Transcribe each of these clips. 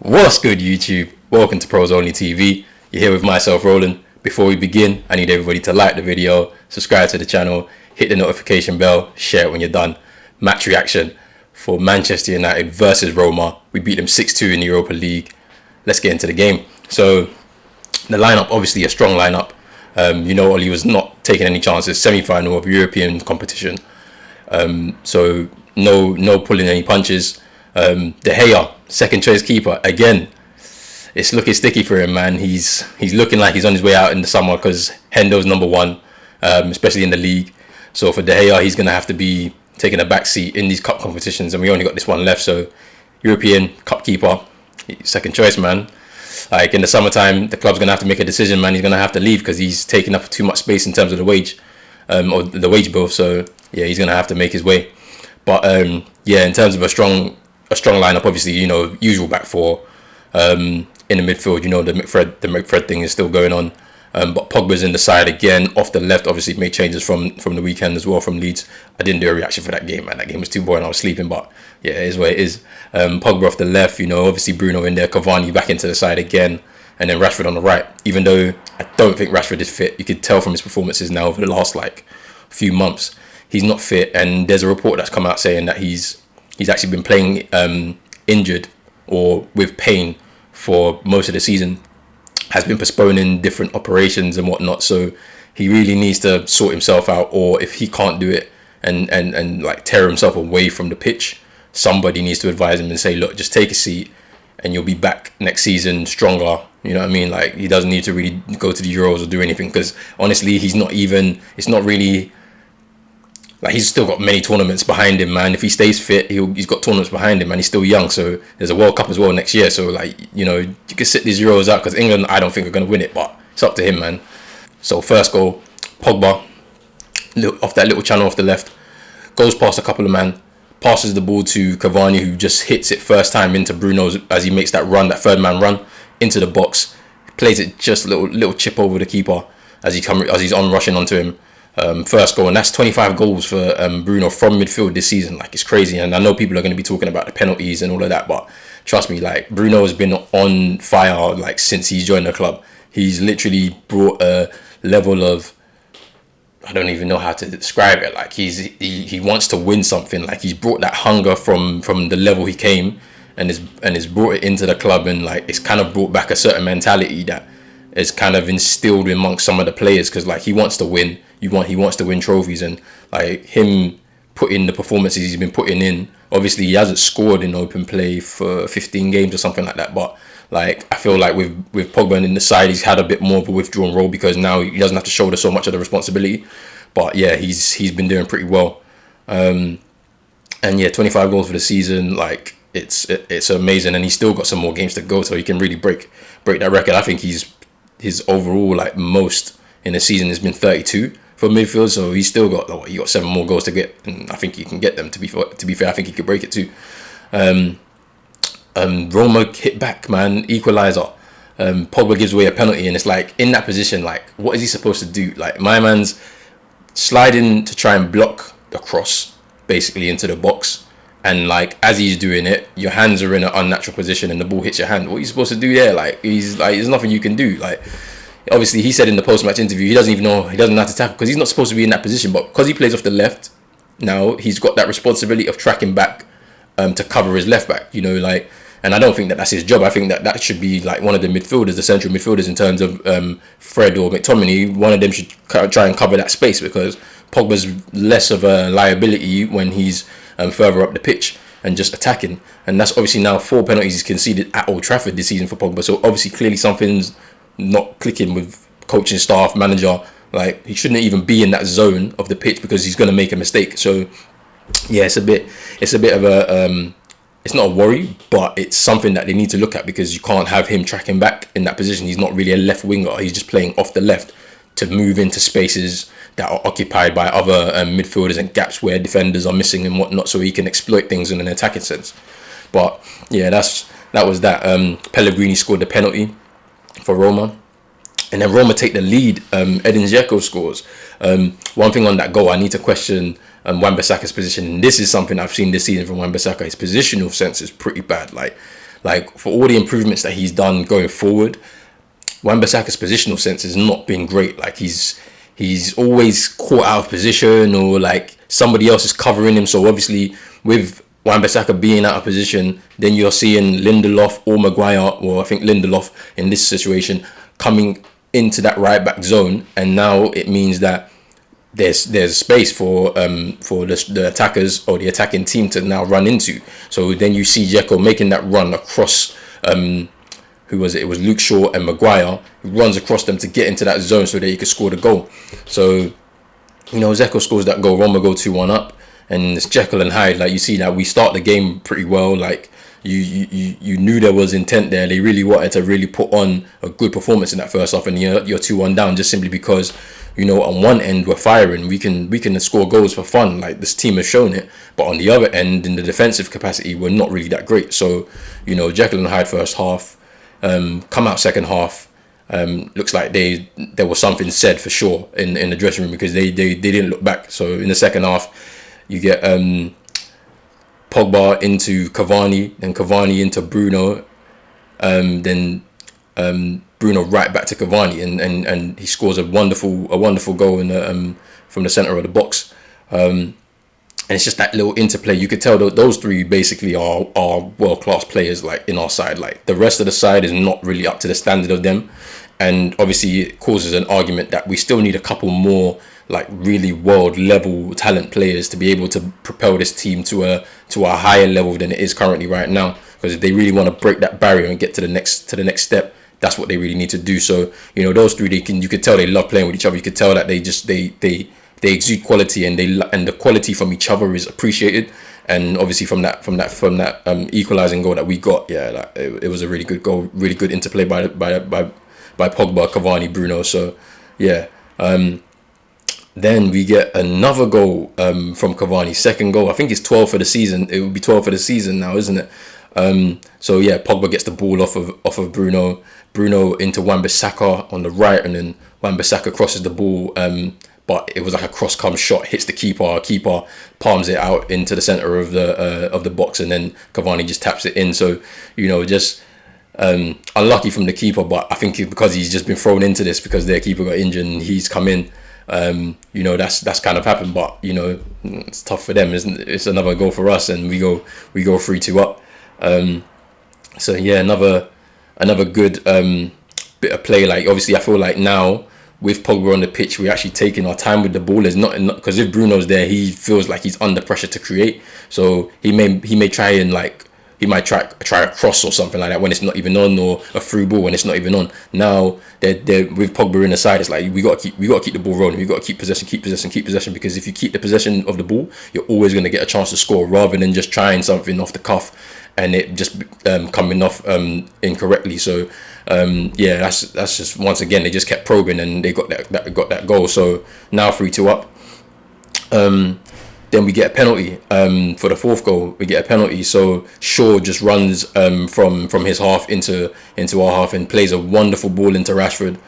What's good, YouTube? Welcome to Pros Only TV. You're here with myself, Roland. Before we begin, I need everybody to like the video, subscribe to the channel, hit the notification bell, share it when you're done. Match reaction for Manchester United versus Roma. We beat them 6-2 in the Europa League. Let's get into the game. So, the lineup, obviously a strong lineup. Oli was not taking any chances. Semifinal of European competition. So, no pulling any punches. De Gea, second choice keeper again. It's looking sticky for him, man. He's looking like he's on his way out in the summer because Hendo's number one, especially in the league. So for De Gea, he's gonna have to be taking a back seat in these cup competitions, and we only got this one left. So European cup keeper, second choice, man. Like in the summertime, the club's gonna have to make a decision, man. He's gonna have to leave because he's taking up too much space in terms of the wage, or the wage bill. So yeah, he's gonna have to make his way. But in terms of a strong lineup, obviously, usual back four. In the midfield, the McFred thing is still going on. But Pogba's in the side again, off the left. Obviously, made changes from the weekend as well from Leeds. I didn't do a reaction for that game, man. That game was too boring. I was sleeping, but yeah, it is what it is. Pogba off the left, obviously Bruno in there, Cavani back into the side again, and then Rashford on the right. Even though I don't think Rashford is fit, you could tell from his performances now over the last few months, he's not fit. And there's a report that's come out saying that he's actually been playing injured or with pain for most of the season, has been postponing different operations and whatnot. So he really needs to sort himself out, or if he can't do it and tear himself away from the pitch, somebody needs to advise him and say, look, just take a seat and you'll be back next season stronger. You know what I mean? Like, he doesn't need to really go to the Euros or do anything, because honestly, it's not really. Like, he's still got many tournaments behind him, man. If he stays fit, he's got tournaments behind him, and he's still young. So there's a World Cup as well next year. So, you can sit these Euros out, because England, I don't think, are going to win it, but it's up to him, man. So first goal, Pogba, off that little channel off the left, goes past a couple of men, passes the ball to Cavani, who just hits it first time into Bruno as he makes that run, that third man run, into the box. Plays it just a little chip over the keeper as he's on rushing onto him. First goal, and that's 25 goals for Bruno from midfield this season. Like, it's crazy. And I know people are going to be talking about the penalties and all of that, but trust me, like, Bruno has been on fire since he's joined the club. He's literally brought a level of, I don't even know how to describe it. Like, he wants to win something. Like, he's brought that hunger from the level he came, and has brought it into the club, and it's kind of brought back a certain mentality that is kind of instilled amongst some of the players, because he wants to win. He wants to win trophies, and him putting the performances he's been putting in. Obviously, he hasn't scored in open play for 15 games or something like that, but I feel like with Pogba in the side, he's had a bit more of a withdrawn role, because now he doesn't have to shoulder so much of the responsibility. But yeah, he's been doing pretty well. And yeah, 25 goals for the season. It's amazing, and he's still got some more games to go, so he can really break that record. I think his overall most in the season has been 32 for midfield, so he's still got he got 7 more goals to get, and I think he can get them. To be fair, I think he could break it too. Roma hit back, man, equaliser. Pogba gives away a penalty, and it's in that position, what is he supposed to do? My man's sliding to try and block the cross basically into the box, and as he's doing it, your hands are in an unnatural position and the ball hits your hand. What are you supposed to do there? There's nothing you can do. Obviously, he said in the post-match interview, he doesn't know how to tackle, because he's not supposed to be in that position. But because he plays off the left, now he's got that responsibility of tracking back to cover his left back. And I don't think that's his job. I think that should be one of the midfielders, the central midfielders, in terms of Fred or McTominay. One of them should try and cover that space, because Pogba's less of a liability when he's further up the pitch and just attacking. And that's obviously now 4 penalties he's conceded at Old Trafford this season for Pogba. So obviously, clearly something's not clicking with coaching staff, manager. He shouldn't even be in that zone of the pitch, because he's going to make a mistake. So yeah, it's a bit of a it's not a worry, but it's something that they need to look at, because you can't have him tracking back in that position. He's not really a left winger. He's just playing off the left to move into spaces that are occupied by other midfielders and gaps where defenders are missing and whatnot, so he can exploit things in an attacking sense. But yeah, that was that. Pellegrini scored the penalty for Roma, and then Roma take the lead. Edin Dzeko scores. One thing on that goal, I need to question Wan-Bissaka's position. And this is something I've seen this season from Wan-Bissaka. His positional sense is pretty bad. like for all the improvements that he's done going forward, Wan-Bissaka's positional sense has not been great. Like he's always caught out of position, or like somebody else is covering him. So obviously with Wan-Bissaka being out of position, then you're seeing Lindelof or Maguire, or I think Lindelof in this situation, coming into that right back zone, and now it means that there's space for the attackers or the attacking team to now run into. So then you see Dzeko making that run across who was it? It was Luke Shaw and Maguire, who runs across them to get into that zone so that he could score the goal. So, Dzeko scores that goal, Roma go 2-1 up, and it's Jekyll and Hyde. Like, you see that we start the game pretty well. Like, you knew there was intent there. They really wanted to really put on a good performance in that first half, and you're 2-1 down just simply because, on one end we're firing. We can score goals for fun. Like, this team has shown it. But on the other end, in the defensive capacity, we're not really that great. So, Jekyll and Hyde first half. Come out second half, looks like there was something said for sure in the dressing room, because they didn't look back. So in the second half, you get Pogba into Cavani, then Cavani into Bruno, then Bruno right back to Cavani, and he scores a wonderful goal from the center of the box. And it's just that little interplay. You could tell that those three basically are world-class players, like, in our side. Like, the rest of the side is not really up to the standard of them. And obviously it causes an argument that we still need a couple more, like, really world-level talent players to be able to propel this team to a higher level than it is currently right now. Because if they really want to break that barrier and get to the next step, that's what they really need to do. So, those three, you could tell they love playing with each other. You could tell that they exude quality, and the quality from each other is appreciated. And obviously from that equalizing goal that we got, it was a really good goal, really good interplay by Pogba, Cavani, Bruno. So yeah, then we get another goal from Cavani, second goal. I think it's 12 for the season. It would be 12 for the season now, isn't it? So yeah, Pogba gets the ball off of Bruno into Wan-Bissaka on the right, and then Wan-Bissaka crosses the ball. But it was like a cross-come shot, hits the keeper palms it out into the center of the box, and then Cavani just taps it in. So, just unlucky from the keeper, but I think because he's just been thrown into this because their keeper got injured and he's come in, that's kind of happened. But it's tough for them, isn't it? It's another goal for us, and we go 3-2 up. So yeah, another good bit of play. Like, obviously I feel like now, with Pogba on the pitch, we're actually taking our time with the ball. It's not because if Bruno's there, he feels like he's under pressure to create. So he may try and try a cross or something like that when it's not even on, or a through ball when it's not even on. Now they're with Pogba in the side, it's like we got to keep the ball rolling. We got to keep possession, because if you keep the possession of the ball, you're always going to get a chance to score, rather than just trying something off the cuff and it just coming off incorrectly. So yeah, that's just, once again, they just kept probing and they got that goal. So now 3-2 up. Then we get a penalty for the fourth goal. We get a penalty. So Shaw just runs from his half into our half and plays a wonderful ball into Rashford.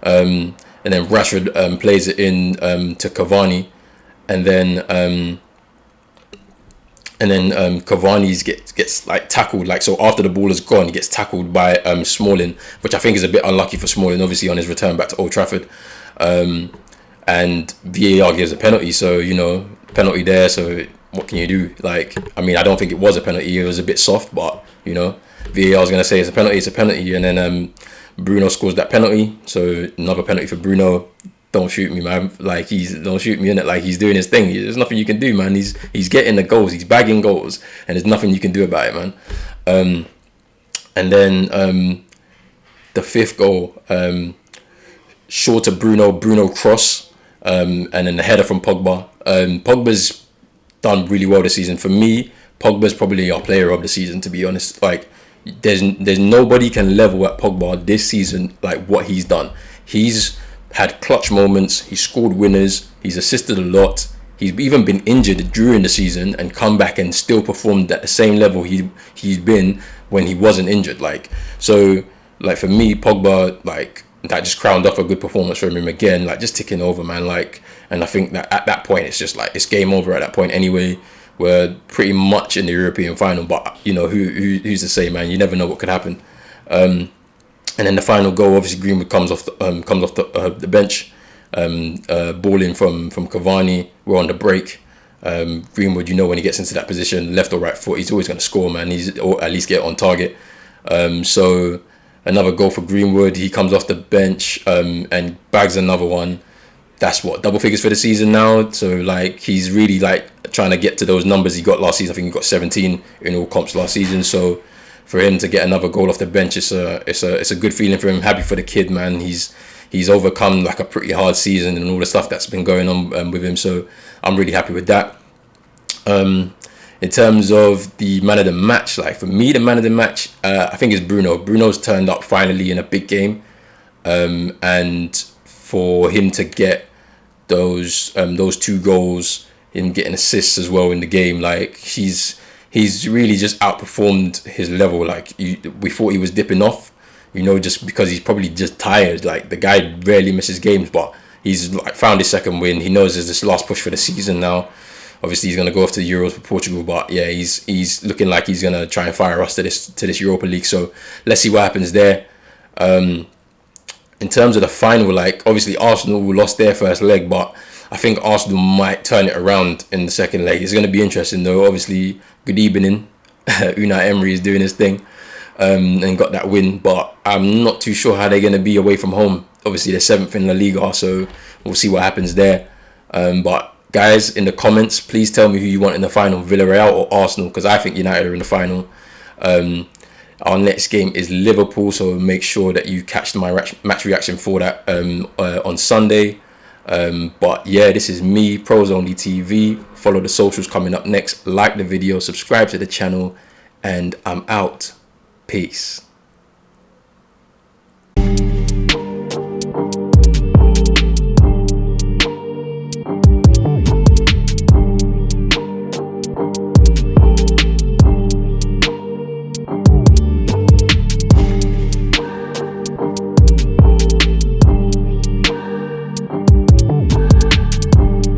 And then Rashford plays it in to Cavani, and then Cavani gets like tackled. Like, so after the ball is gone, he gets tackled by Smalling, which I think is a bit unlucky for Smalling, obviously, on his return back to Old Trafford. And VAR gives a penalty, so penalty there. So what can you do? Like, I mean, I don't think it was a penalty. It was a bit soft, but VAR is gonna say it's a penalty. It's a penalty, and then Bruno scores that penalty. So another penalty for Bruno. Don't shoot me, man. Like, don't shoot me, innit? Like, he's doing his thing. There's nothing you can do, man. He's getting the goals. He's bagging goals, and there's nothing you can do about it, man. And then the fifth goal, short to Bruno cross, and then the header from Pogba. Pogba's done really well this season. For me, Pogba's probably our player of the season, to be honest. Like, there's nobody can level at Pogba this season like what he's done. He's had clutch moments, he scored winners, he's assisted a lot, he's even been injured during the season and come back and still performed at the same level he's been when he wasn't injured. Like, so, like, for me, Pogba, like, that just crowned off a good performance from him again, like, just ticking over, man. Like, and I think that at that point it's just like, it's game over at that point anyway. were pretty much in the European final. But you know, who's to say, man? You never know what could happen. And then the final goal, obviously Greenwood comes off the bench, balling from Cavani. We're on the break. Greenwood, you know, when he gets into that position, left or right foot, he's always going to score, man. Or at least get on target. So another goal for Greenwood. He comes off the bench and bags another one. That's what, double figures for the season now. So like he's really like trying to get to those numbers he got last season. I think he got 17 in all comps last season. So for him to get another goal off the bench, it's a good feeling for him. Happy for the kid, man. He's overcome like a pretty hard season and all the stuff that's been going on with him. So I'm really happy with that. In terms of the man of the match, like for me, the man of the match, I think is Bruno. Bruno's turned up finally in a big game, and for him to get those 2 goals, him getting assists as well in the game, like he's really just outperformed his level. Like we thought he was dipping off, you know, just because he's probably just tired. Like the guy rarely misses games, but he's like found his second win. He knows there's this last push for the season now. Obviously, he's gonna go off to the Euros for Portugal, but yeah, he's looking like he's gonna try and fire us to this Europa League. So let's see what happens there. In terms of the final, like obviously Arsenal lost their first leg, but I think Arsenal might turn it around in the second leg. It's going to be interesting though. Obviously, good evening. Unai Emery is doing his thing and got that win, but I'm not too sure how they're going to be away from home. Obviously, they're 7th in La Liga, so we'll see what happens there. But guys, in the comments, please tell me who you want in the final, Villarreal or Arsenal, because I think United are in the final. Our next game is Liverpool, so make sure that you catch my match reaction for that on Sunday. But yeah, this is me, Pros Only TV. Follow the socials coming up next. Like the video, subscribe to the channel, and I'm out. Peace.